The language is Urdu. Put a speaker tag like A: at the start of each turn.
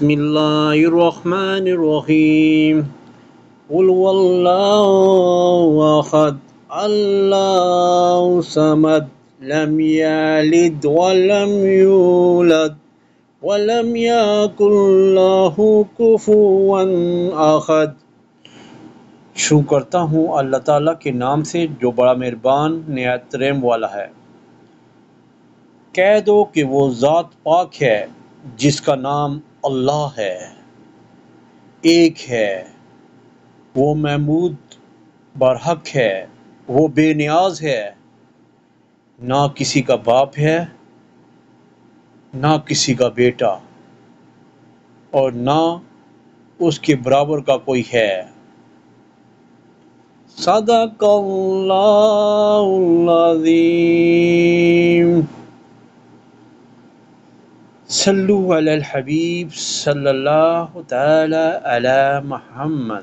A: بسم اللہ الرحمن الرحیم قل واللہ احد اللہ صمد لم یلد ولم یولد ولم یکن لہ کفوا احد۔ شروع کرتا ہوں اللہ تعالیٰ کے نام سے جو بڑا مہربان نہایت رحم والا ہے۔ کہہ دو کہ وہ ذات پاک ہے جس کا نام اللہ ہے، ایک ہے، وہ معبود برحق ہے، وہ بے نیاز ہے، نہ کسی کا باپ ہے نہ کسی کا بیٹا اور نہ اس کے برابر کا کوئی ہے۔ صدق اللہ العظیم۔ صلو علی الحبیب صلی اللہ تعالی علی محمد۔